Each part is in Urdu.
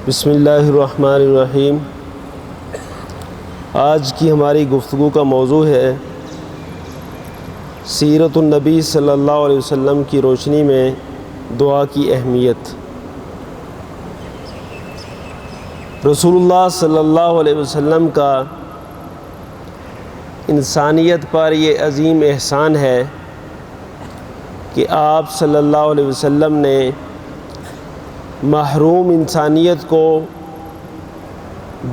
بسم اللہ الرحمن الرحیم۔ آج کی ہماری گفتگو کا موضوع ہے سیرت النبی صلی اللہ علیہ وسلم کی روشنی میں دعا کی اہمیت۔ رسول اللہ صلی اللہ علیہ وسلم کا انسانیت پر یہ عظیم احسان ہے کہ آپ صلی اللہ علیہ وسلم نے محروم انسانیت کو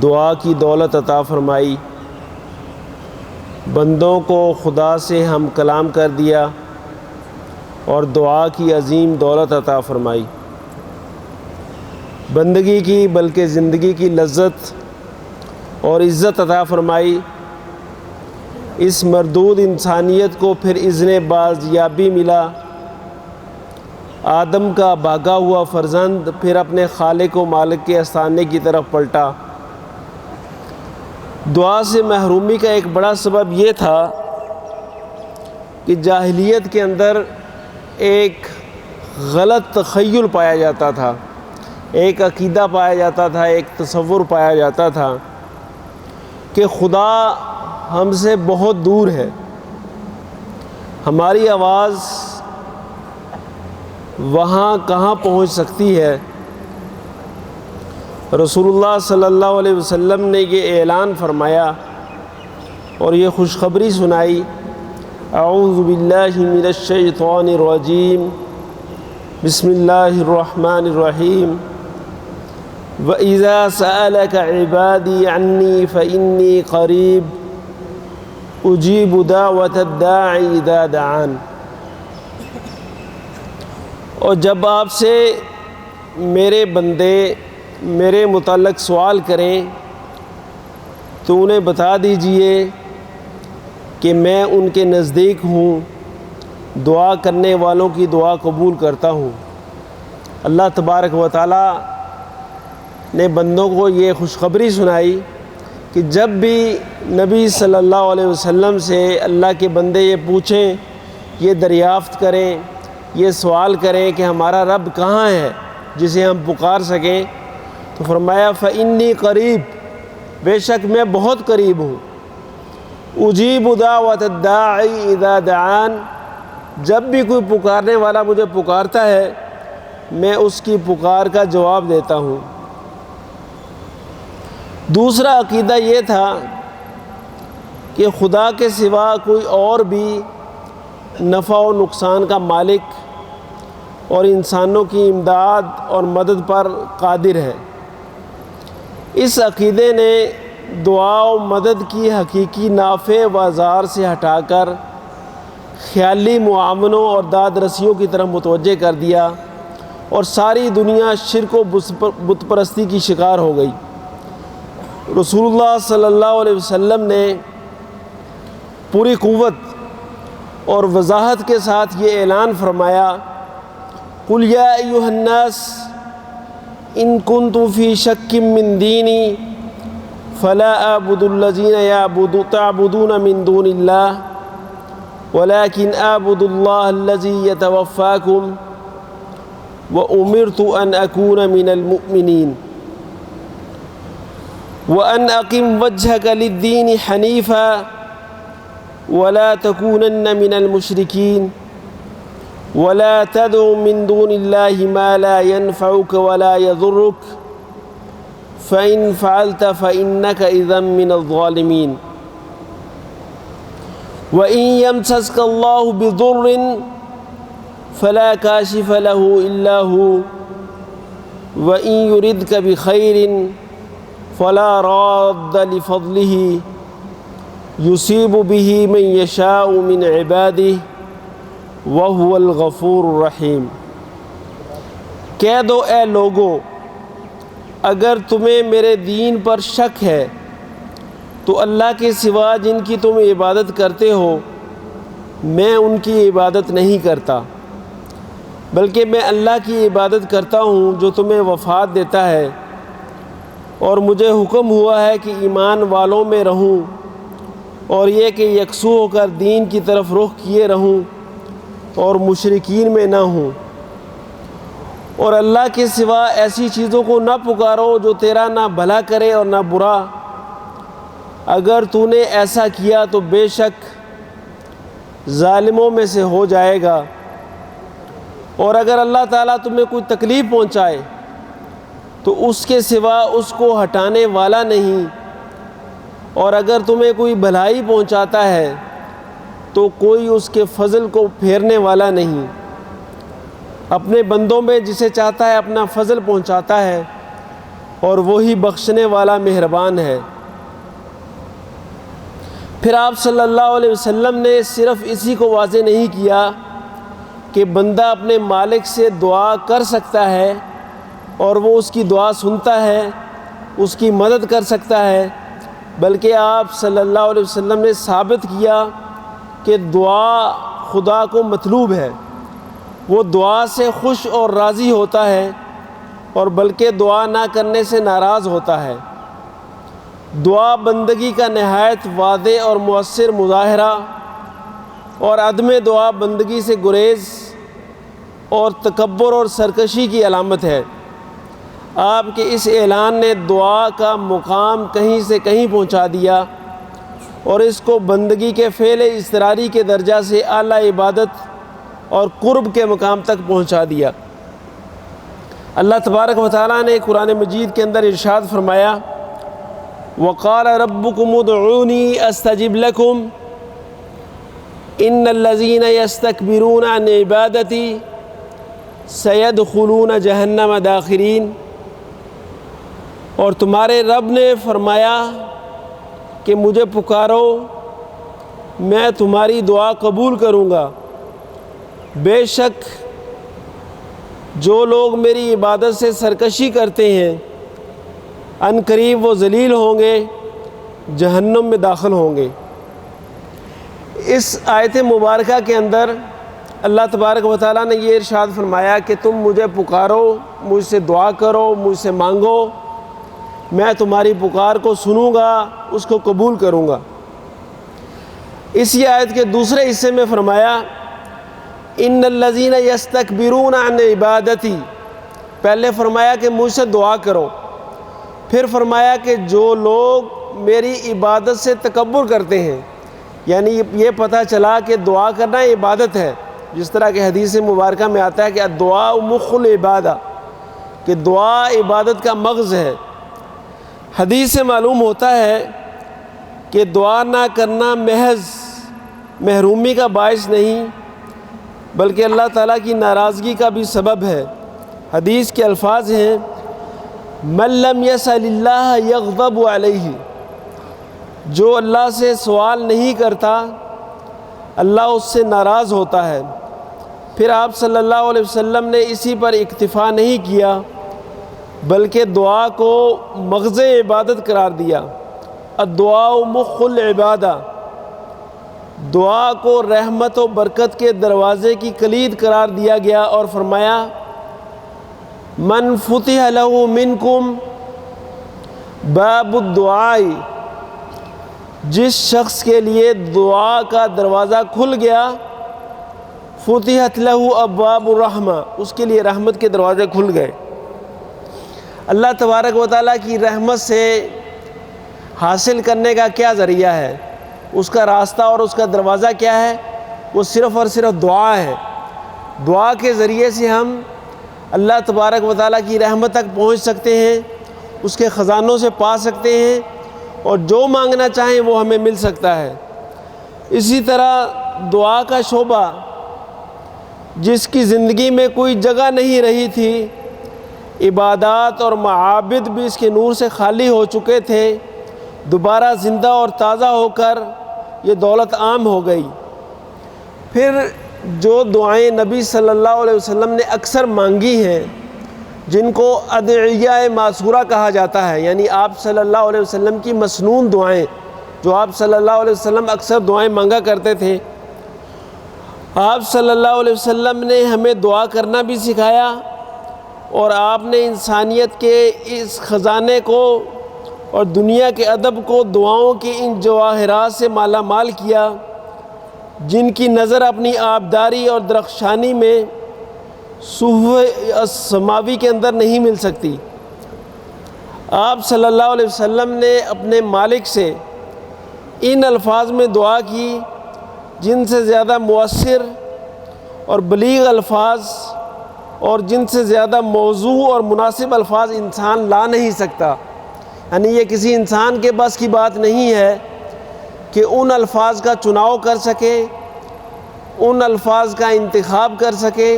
دعا کی دولت عطا فرمائی، بندوں کو خدا سے ہم کلام کر دیا اور دعا کی عظیم دولت عطا فرمائی، بندگی کی بلکہ زندگی کی لذت اور عزت عطا فرمائی۔ اس مردود انسانیت کو پھر اذن بازیابی ملا۔ آدم کا بھاگا ہوا فرزند پھر اپنے خالق و مالک کے آستانے کی طرف پلٹا۔ دعا سے محرومی کا ایک بڑا سبب یہ تھا کہ جاہلیت کے اندر ایک غلط تخیل پایا جاتا تھا، ایک عقیدہ پایا جاتا تھا، ایک تصور پایا جاتا تھا کہ خدا ہم سے بہت دور ہے، ہماری آواز وہاں کہاں پہنچ سکتی ہے۔ رسول اللہ صلی اللہ علیہ وسلم نے یہ اعلان فرمایا اور یہ خوشخبری سنائی، اعوذ باللہ من الشیطان الرجیم، بسم اللہ الرحمن الرحیم، وَإِذَا سَأَلَكَ عِبَادِي عَنِّي فَإِنِّي قَرِيبٌ أُجِيبُ دَعْوَةَ الدَّاعِ إِذَا دَعَانِ۔ اور جب آپ سے میرے بندے میرے متعلق سوال کریں تو انہیں بتا دیجئے کہ میں ان کے نزدیک ہوں، دعا کرنے والوں کی دعا قبول کرتا ہوں۔ اللہ تبارک و تعالی نے بندوں کو یہ خوشخبری سنائی کہ جب بھی نبی صلی اللہ علیہ وسلم سے اللہ کے بندے یہ پوچھیں، یہ دریافت کریں، یہ سوال کریں کہ ہمارا رب کہاں ہے جسے ہم پکار سکیں، تو فرمایا فَإِنِّي قریب، بے شک میں بہت قریب ہوں، اجیب دعوت الداعی اذا دعان، جب بھی کوئی پکارنے والا مجھے پکارتا ہے میں اس کی پکار کا جواب دیتا ہوں۔ دوسرا عقیدہ یہ تھا کہ خدا کے سوا کوئی اور بھی نفع و نقصان کا مالک اور انسانوں کی امداد اور مدد پر قادر ہے۔ اس عقیدے نے دعا و مدد کی حقیقی نافع و زار سے ہٹا کر خیالی معاونوں اور داد رسیوں کی طرف متوجہ کر دیا اور ساری دنیا شرک و بت پرستی کی شکار ہو گئی۔ رسول اللہ صلی اللہ علیہ وسلم نے پوری قوت اور وضاحت کے ساتھ یہ اعلان فرمایا، قُلْ يَا أَيُّهَا النَّاسُ إِن كُنتُمْ فِي شَكٍّ مِّن دِينِي فَلَا أَعْبُدُ الَّذِينَ تَعْبُدُونَ مِن دُونِ اللَّهِ وَلَكِنْ أَعْبُدُ اللَّهَ الَّذِي يَتَوَفَّاكُمْ وَأُمِرْتُ أَنْ أَكُونَ مِنَ الْمُؤْمِنِينَ وَأَنْ أَقِمْ وَجْهَكَ لِلدِّينِ حَنِيفًا وَلَا تَكُونَنَّ مِنَ الْمُشْرِكِينَ وَلَا تَدْعُ مِن دُونِ اللَّهِ مَا لَا يَنفَعُكَ وَلَا يَضُرُّكَ فَإِنْ فَعَلْتَ فَإِنَّكَ إِذًا مِنَ الظَّالِمِينَ وَإِنْ يَمْسَسْكَ اللَّهُ بِضُرٍّ فَلَا كَاشِفَ لَهُ إِلَّا هُوَ وَإِنْ يُرِدْكَ بِخَيْرٍ فَلَا رَادَّ لِفَضْلِهِ يُصِيبُ بِهِ مَن يَشَاءُ مِنْ عِبَادِهِ وَهُوَ الْغَفُورُ الرَّحِيمُ۔ کہہ دو اے لوگو، اگر تمہیں میرے دین پر شک ہے تو اللہ کے سوا جن کی تم عبادت کرتے ہو میں ان کی عبادت نہیں کرتا، بلکہ میں اللہ کی عبادت کرتا ہوں جو تمہیں وفات دیتا ہے، اور مجھے حکم ہوا ہے کہ ایمان والوں میں رہوں اور یہ کہ یکسو ہو کر دین کی طرف رخ کیے رہوں اور مشرکین میں نہ ہوں۔ اور اللہ کے سوا ایسی چیزوں کو نہ پکارو جو تیرا نہ بھلا کرے اور نہ برا۔ اگر تو نے ایسا کیا تو بے شک ظالموں میں سے ہو جائے گا۔ اور اگر اللہ تعالیٰ تمہیں کوئی تکلیف پہنچائے تو اس کے سوا اس کو ہٹانے والا نہیں، اور اگر تمہیں کوئی بھلائی پہنچاتا ہے تو کوئی اس کے فضل کو پھیرنے والا نہیں۔ اپنے بندوں میں جسے چاہتا ہے اپنا فضل پہنچاتا ہے، اور وہی بخشنے والا مہربان ہے۔ پھر آپ صلی اللہ علیہ وسلم نے صرف اسی کو واضح نہیں کیا کہ بندہ اپنے مالک سے دعا کر سکتا ہے اور وہ اس کی دعا سنتا ہے، اس کی مدد کر سکتا ہے، بلکہ آپ صلی اللہ علیہ وسلم نے ثابت کیا کہ دعا خدا کو مطلوب ہے، وہ دعا سے خوش اور راضی ہوتا ہے، اور بلکہ دعا نہ کرنے سے ناراض ہوتا ہے۔ دعا بندگی کا نہایت واضح اور مؤثر مظاہرہ، اور عدم دعا بندگی سے گریز اور تکبر اور سرکشی کی علامت ہے۔ آپ کے اس اعلان نے دعا کا مقام کہیں سے کہیں پہنچا دیا، اور اس کو بندگی کے فعل اضطراری کے درجہ سے اعلیٰ عبادت اور قرب کے مقام تک پہنچا دیا۔ اللہ تبارک و تعالیٰ نے قرآن مجید کے اندر ارشاد فرمایا، وَقَالَ رَبُّكُمُ ادْعُونِي أَسْتَجِبْ لَكُمْ إِنَّ الَّذِينَ يَسْتَكْبِرُونَ عَنْ عِبَادَتِي سَيَدْخُلُونَ جَهَنَّمَ دَاخِرِينَ۔ اور تمہارے رب نے فرمایا کہ مجھے پکارو، میں تمہاری دعا قبول کروں گا۔ بے شک جو لوگ میری عبادت سے سرکشی کرتے ہیں ان قریب وہ ذلیل ہوں گے، جہنم میں داخل ہوں گے۔ اس آیت مبارکہ کے اندر اللہ تبارک و تعالیٰ نے یہ ارشاد فرمایا کہ تم مجھے پکارو، مجھ سے دعا کرو، مجھ سے مانگو، میں تمہاری پکار کو سنوں گا، اس کو قبول کروں گا۔ اسی آیت کے دوسرے حصے میں فرمایا، ان الذین یستکبرون عن عبادتی۔ پہلے فرمایا کہ مجھ سے دعا کرو، پھر فرمایا کہ جو لوگ میری عبادت سے تکبر کرتے ہیں، یعنی یہ پتہ چلا کہ دعا کرنا عبادت ہے، جس طرح کہ حدیث مبارکہ میں آتا ہے کہ الدعاء مخ العبادہ، کہ دعا عبادت کا مغز ہے۔ حدیث سے معلوم ہوتا ہے کہ دعا نہ کرنا محض محرومی کا باعث نہیں بلکہ اللہ تعالیٰ کی ناراضگی کا بھی سبب ہے۔ حدیث کے الفاظ ہیں، من لم یسأل اللہ یغضب علیہ، جو اللہ سے سوال نہیں کرتا اللہ اس سے ناراض ہوتا ہے۔ پھر آپ صلی اللہ علیہ وسلم نے اسی پر اکتفا نہیں کیا بلکہ دعا کو مغز عبادت قرار دیا۔ الدعاء مخ العبادہ، دعا کو رحمت و برکت کے دروازے کی کلید قرار دیا گیا، اور فرمایا، من فتح لہ منکم باب الدعاء، جس شخص کے لیے دعا کا دروازہ کھل گیا، فتحت لہ ابواب الرحمہ، اس کے لیے رحمت کے دروازے کھل گئے۔ اللہ تبارک و تعالیٰ کی رحمت سے حاصل کرنے کا کیا ذریعہ ہے، اس کا راستہ اور اس کا دروازہ کیا ہے؟ وہ صرف اور صرف دعا ہے۔ دعا کے ذریعے سے ہم اللہ تبارک و تعالیٰ کی رحمت تک پہنچ سکتے ہیں، اس کے خزانوں سے پا سکتے ہیں، اور جو مانگنا چاہیں وہ ہمیں مل سکتا ہے۔ اسی طرح دعا کا شعبہ، جس کی زندگی میں کوئی جگہ نہیں رہی تھی، عبادات اور معابد بھی اس کے نور سے خالی ہو چکے تھے، دوبارہ زندہ اور تازہ ہو کر یہ دولت عام ہو گئی۔ پھر جو دعائیں نبی صلی اللہ علیہ وسلم نے اکثر مانگی ہیں، جن کو ادعیہ ماثورہ کہا جاتا ہے، یعنی آپ صلی اللہ علیہ وسلم کی مسنون دعائیں، جو آپ صلی اللہ علیہ وسلم اکثر دعائیں مانگا کرتے تھے، آپ صلی اللہ علیہ وسلم نے ہمیں دعا کرنا بھی سکھایا، اور آپ نے انسانیت کے اس خزانے کو اور دنیا کے ادب کو دعاؤں کی ان جواہرات سے مالا مال کیا، جن کی نظر اپنی آبداری اور درخشانی میں صحف السماوی کے اندر نہیں مل سکتی۔ آپ صلی اللہ علیہ وسلم نے اپنے مالک سے ان الفاظ میں دعا کی جن سے زیادہ مؤثر اور بلیغ الفاظ اور جن سے زیادہ موضوع اور مناسب الفاظ انسان لا نہیں سکتا۔ یعنی یہ کسی انسان کے بس کی بات نہیں ہے کہ ان الفاظ کا چناؤ کر سکے، ان الفاظ کا انتخاب کر سکے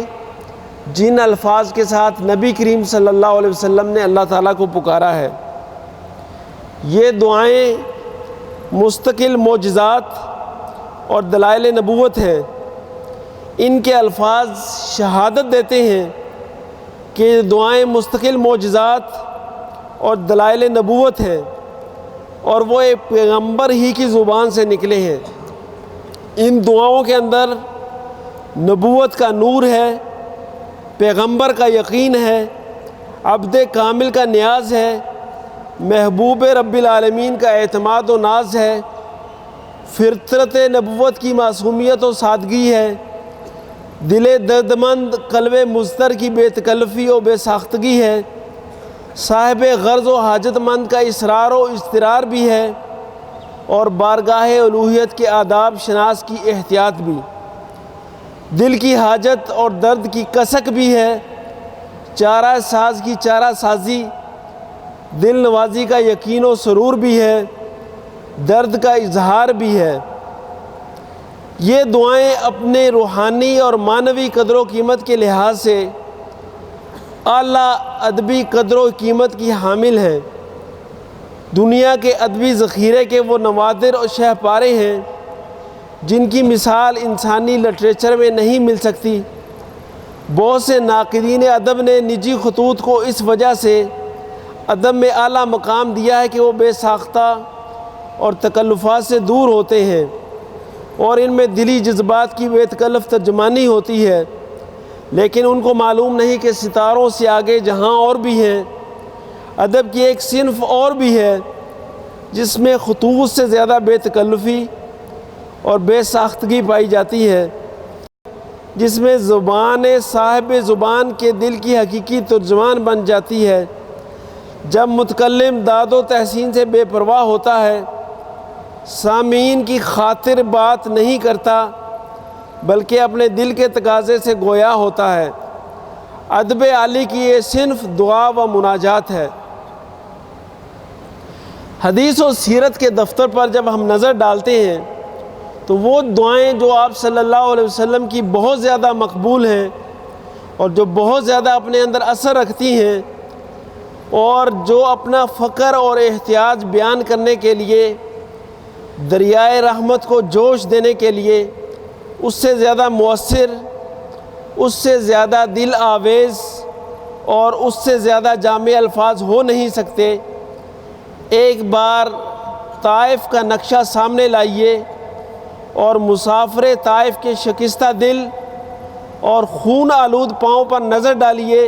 جن الفاظ کے ساتھ نبی کریم صلی اللہ علیہ وسلم نے اللہ تعالیٰ کو پکارا ہے۔ یہ دعائیں مستقل معجزات اور دلائل نبوت ہیں۔ ان کے الفاظ شہادت دیتے ہیں کہ یہ دعائیں مستقل معجزات اور دلائل نبوت ہیں اور وہ ایک پیغمبر ہی کی زبان سے نکلے ہیں۔ ان دعاؤں کے اندر نبوت کا نور ہے، پیغمبر کا یقین ہے، عبد کامل کا نیاز ہے، محبوب رب العالمین کا اعتماد و ناز ہے، فطرت نبوت کی معصومیت و سادگی ہے، دل دردمند قلب مضطر کی بے تکلفی و بے ساختگی ہے، صاحب غرض و حاجت مند کا اصرار و اضطرار بھی ہے، اور بارگاہ الوہیت کے آداب شناس کی احتیاط بھی، دل کی حاجت اور درد کی کسک بھی ہے، چارہ ساز کی چارہ سازی، دل نوازی کا یقین و سرور بھی ہے، درد کا اظہار بھی ہے۔ یہ دعائیں اپنے روحانی اور معنوی قدر و قیمت کے لحاظ سے اعلیٰ ادبی قدر و قیمت کی حامل ہیں۔ دنیا کے ادبی ذخیرے کے وہ نوادر اور شہپارے ہیں جن کی مثال انسانی لٹریچر میں نہیں مل سکتی۔ بہت سے ناقدین ادب نے نجی خطوط کو اس وجہ سے ادب میں اعلیٰ مقام دیا ہے کہ وہ بے ساختہ اور تکلفات سے دور ہوتے ہیں اور ان میں دلی جذبات کی بے تکلف ترجمانی ہوتی ہے، لیکن ان کو معلوم نہیں کہ ستاروں سے آگے جہاں اور بھی ہیں۔ ادب کی ایک صنف اور بھی ہے جس میں خطوط سے زیادہ بے تکلفی اور بے ساختگی پائی جاتی ہے، جس میں زبان صاحب زبان کے دل کی حقیقی ترجمان بن جاتی ہے۔ جب متکلم داد و تحسین سے بے پرواہ ہوتا ہے، سامعین کی خاطر بات نہیں کرتا بلکہ اپنے دل کے تقاضے سے گویا ہوتا ہے۔ ادب عالی کی یہ صنف دعا و مناجات ہے۔ حدیث و سیرت کے دفتر پر جب ہم نظر ڈالتے ہیں تو وہ دعائیں جو آپ صلی اللہ علیہ وسلم کی بہت زیادہ مقبول ہیں اور جو بہت زیادہ اپنے اندر اثر رکھتی ہیں اور جو اپنا فقر اور احتیاج بیان کرنے کے لیے، دریائے رحمت کو جوش دینے کے لیے اس سے زیادہ مؤثر، اس سے زیادہ دل آویز اور اس سے زیادہ جامع الفاظ ہو نہیں سکتے۔ ایک بار طائف کا نقشہ سامنے لائیے اور مسافر طائف کے شکستہ دل اور خون آلود پاؤں پر نظر ڈالیے،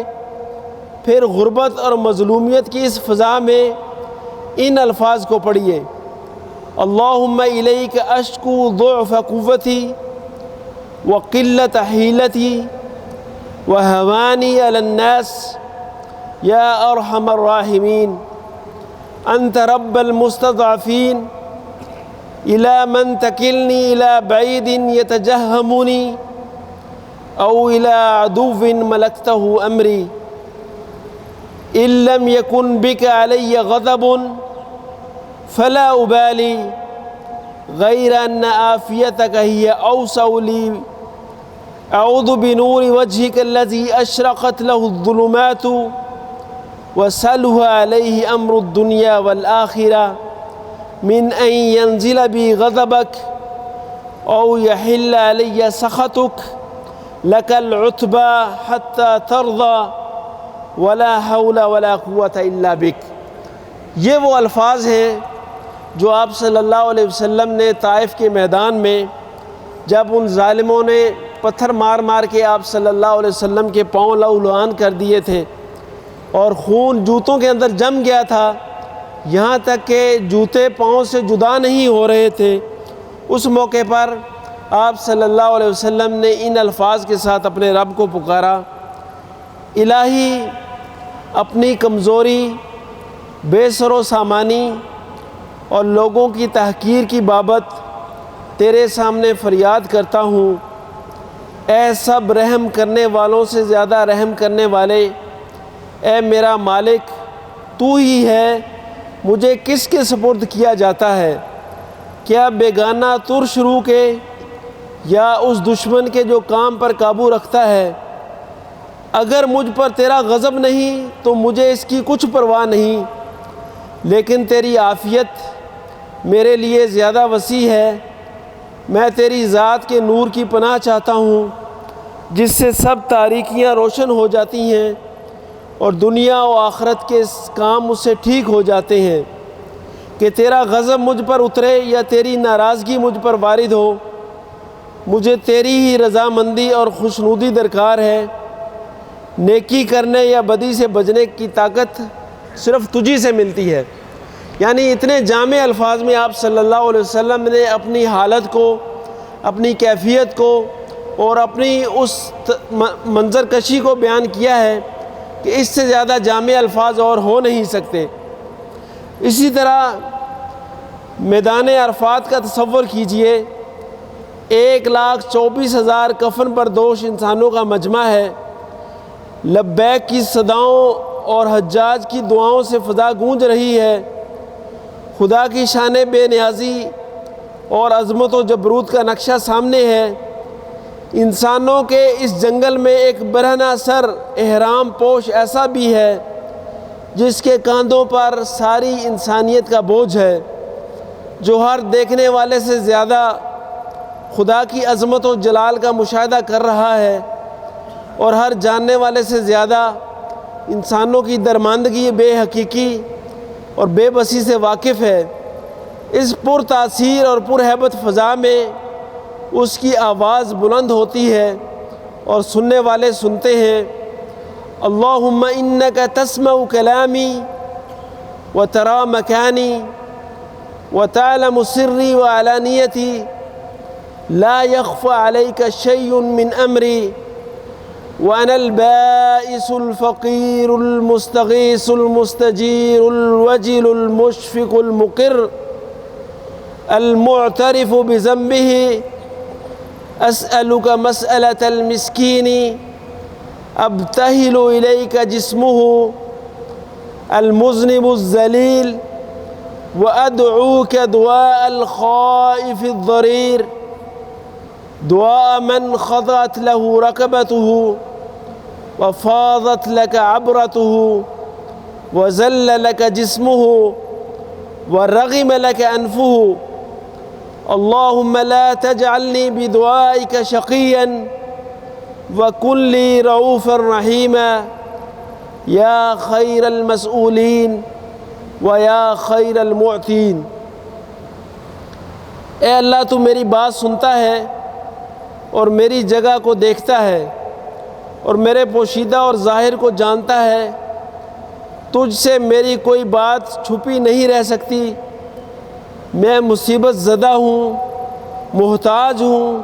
پھر غربت اور مظلومیت کی اس فضا میں ان الفاظ کو پڑھیے: اللہم الیک اشکو ضعف قوتی وقلت حیلتی وہوانی علی الناس یا ارحم الراحمین انت رب المستضعفین الى من تکلنی الى بعید یتجہمنی او الى عدو ملکتہ امری ان لم یکن بک علی غضب فلا ابالی غیر ان عافیتک ہی اوسع لی اعوذ بنور وجهک الذی اشرقت له الظلمات وسلح علیہ امر الدنیا والآخرہ من ان ينزل بی غضبک او یحل علی سخطک لک العتبى حتی ترضى ولا حول ولا قوة الا بک۔ یہ وہ الفاظ ہیں جو آپ صلی اللہ علیہ وسلم نے طائف کے میدان میں جب ان ظالموں نے پتھر مار مار کے آپ صلی اللہ علیہ وسلم کے پاؤں لہولہان کر دیے تھے اور خون جوتوں کے اندر جم گیا تھا، یہاں تک کہ جوتے پاؤں سے جدا نہیں ہو رہے تھے، اس موقع پر آپ صلی اللہ علیہ وسلم نے ان الفاظ کے ساتھ اپنے رب کو پکارا: الہی اپنی کمزوری، بے سر و سامانی اور لوگوں کی تحقیر کی بابت تیرے سامنے فریاد کرتا ہوں۔ اے سب رحم کرنے والوں سے زیادہ رحم کرنے والے، اے میرا مالک تو ہی ہے، مجھے کس کے سپرد کیا جاتا ہے؟ کیا بیگانہ ترش روح کے یا اس دشمن کے جو کام پر قابو رکھتا ہے؟ اگر مجھ پر تیرا غضب نہیں تو مجھے اس کی کچھ پرواہ نہیں، لیکن تیری عافیت میرے لیے زیادہ وسیع ہے۔ میں تیری ذات کے نور کی پناہ چاہتا ہوں، جس سے سب تاریکیاں روشن ہو جاتی ہیں اور دنیا و آخرت کے کام اس سے ٹھیک ہو جاتے ہیں۔ کہ تیرا غضب مجھ پر اترے یا تیری ناراضگی مجھ پر وارد ہو، مجھے تیری ہی رضامندی اور خوشنودی درکار ہے۔ نیکی کرنے یا بدی سے بچنے کی طاقت صرف تجھی سے ملتی ہے۔ یعنی اتنے جامع الفاظ میں آپ صلی اللہ علیہ وسلم نے اپنی حالت کو، اپنی کیفیت کو اور اپنی اس منظر کشی کو بیان کیا ہے کہ اس سے زیادہ جامع الفاظ اور ہو نہیں سکتے۔ اسی طرح میدان عرفات کا تصور کیجئے، 1,24,000 کفن بردوش انسانوں کا مجمع ہے۔ لبیک کی صداؤں اور حجاج کی دعاؤں سے فضا گونج رہی ہے۔ خدا کی شان بے نیازی اور عظمت و جبروت کا نقشہ سامنے ہے۔ انسانوں کے اس جنگل میں ایک برہنہ سر احرام پوش ایسا بھی ہے جس کے کاندھوں پر ساری انسانیت کا بوجھ ہے، جو ہر دیکھنے والے سے زیادہ خدا کی عظمت و جلال کا مشاہدہ کر رہا ہے اور ہر جاننے والے سے زیادہ انسانوں کی درماندگی، بے حقیقی اور بے بسی سے واقف ہے۔ اس پر تاثیر اور پر ہیبت فضا میں اس کی آواز بلند ہوتی ہے اور سننے والے سنتے ہیں۔ اللہم انک تسمع کلامی وترى مکانی وتعلم سری وعلانیتی لا يخفى عليك شيء من امری وأنا البائس الفقير المستغيث المستجير الوجل المشفق المقر المعترف بذنبه أسألك مسألة المسكين أبتهل إليك جسمه المذنب الذليل وأدعوك دعاء الخائف الضرير، دعاء من خضعت له ركبته وفاضت لك عبرته وذل لك جسمه ورغم لك أنفه، اللهم لا تجعلني بدعائك شقيا وكن لي رؤوفا رحيما يا خير المسؤولين ويا خير المعطين۔ اے اللہ تو میری بات سنتا ہے اور میری جگہ کو دیکھتا ہے اور میرے پوشیدہ اور ظاہر کو جانتا ہے۔ تجھ سے میری کوئی بات چھپی نہیں رہ سکتی۔ میں مصیبت زدہ ہوں، محتاج ہوں،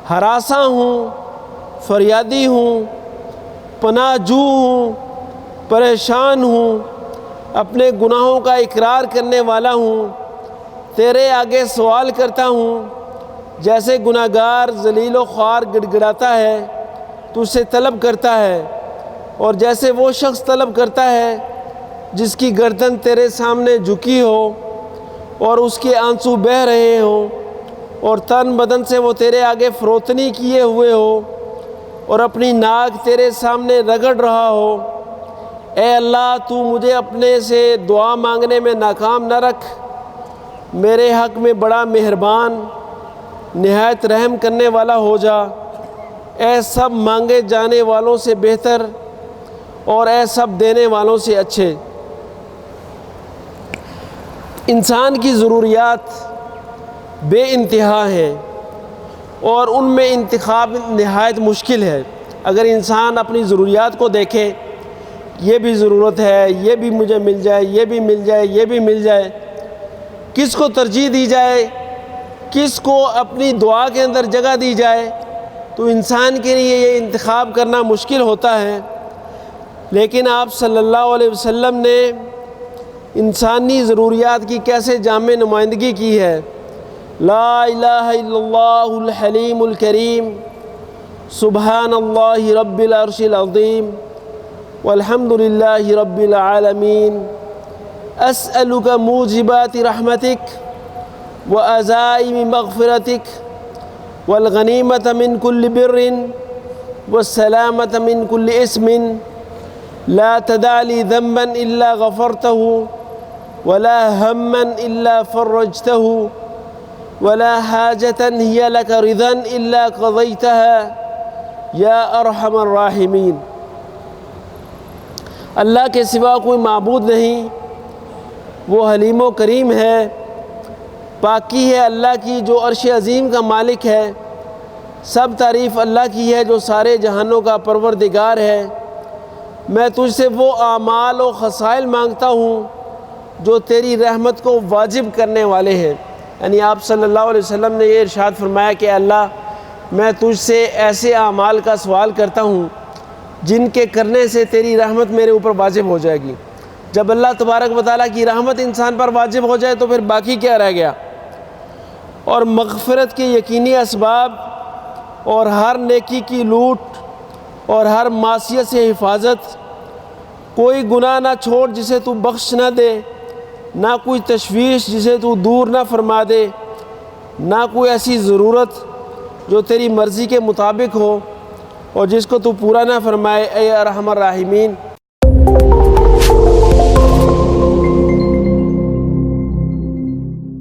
ہراساں ہوں، فریادی ہوں، پناہ جو ہوں، پریشان ہوں، اپنے گناہوں کا اقرار کرنے والا ہوں۔ تیرے آگے سوال کرتا ہوں جیسے گناہگار ذلیل و خوار گڑ گڑاتا ہے، تو اسے طلب کرتا ہے، اور جیسے وہ شخص طلب کرتا ہے جس کی گردن تیرے سامنے جھکی ہو اور اس کے آنسو بہہ رہے ہوں اور تن بدن سے وہ تیرے آگے فروتنی کیے ہوئے ہو اور اپنی ناک تیرے سامنے رگڑ رہا ہو۔ اے اللہ تو مجھے اپنے سے دعا مانگنے میں ناکام نہ رکھ، میرے حق میں بڑا مہربان، نہایت رحم کرنے والا ہو جا۔ اے سب مانگے جانے والوں سے بہتر اور اے سب دینے والوں سے اچھے۔ انسان کی ضروریات بے انتہا ہیں اور ان میں انتخاب نہایت مشکل ہے۔ اگر انسان اپنی ضروریات کو دیکھے، یہ بھی ضرورت ہے، یہ بھی مجھے مل جائے، یہ بھی مل جائے، یہ بھی مل جائے، کس کو ترجیح دی جائے، کس کو اپنی دعا کے اندر جگہ دی جائے، تو انسان کے لیے یہ انتخاب کرنا مشکل ہوتا ہے۔ لیکن آپ صلی اللہ علیہ وسلم نے انسانی ضروریات کی کیسے جامع نمائندگی کی ہے۔ لا الہ الا اللہ الحلیم الکریم، سبحان اللہ رب العرش العظیم، والحمد للہ رب العالمین، اسألک موجبات رحمتک وعزائم مغفرتک والغنیمۃ من کل بر والسلامۃ من کل اسم، لا تدع لی ذنبا الا غفرته ولا ہما الا فرجته ولا حاجة هي لك رضا الا قضيتها یا ارحم الراحمین۔ اللہ کے سوا کوئی معبود نہیں، وہ حلیم و کریم ہے۔ پاکی ہے اللہ کی جو عرش عظیم کا مالک ہے، سب تعریف اللہ کی ہے جو سارے جہانوں کا پروردگار ہے۔ میں تجھ سے وہ اعمال و خصائل مانگتا ہوں جو تیری رحمت کو واجب کرنے والے ہیں۔ یعنی آپ صلی اللہ علیہ وسلم نے یہ ارشاد فرمایا کہ اللہ میں تجھ سے ایسے اعمال کا سوال کرتا ہوں جن کے کرنے سے تیری رحمت میرے اوپر واجب ہو جائے گی۔ جب اللہ تبارک و تعالیٰ کی رحمت انسان پر واجب ہو جائے تو پھر باقی کیا رہ گیا۔ اور مغفرت کے یقینی اسباب اور ہر نیکی کی لوٹ اور ہر معصیت سے حفاظت، کوئی گناہ نہ چھوڑ جسے تو بخش نہ دے، نہ کوئی تشویش جسے تو دور نہ فرما دے، نہ کوئی ایسی ضرورت جو تیری مرضی کے مطابق ہو اور جس کو تو پورا نہ فرمائے، اے ارحم الراحمین۔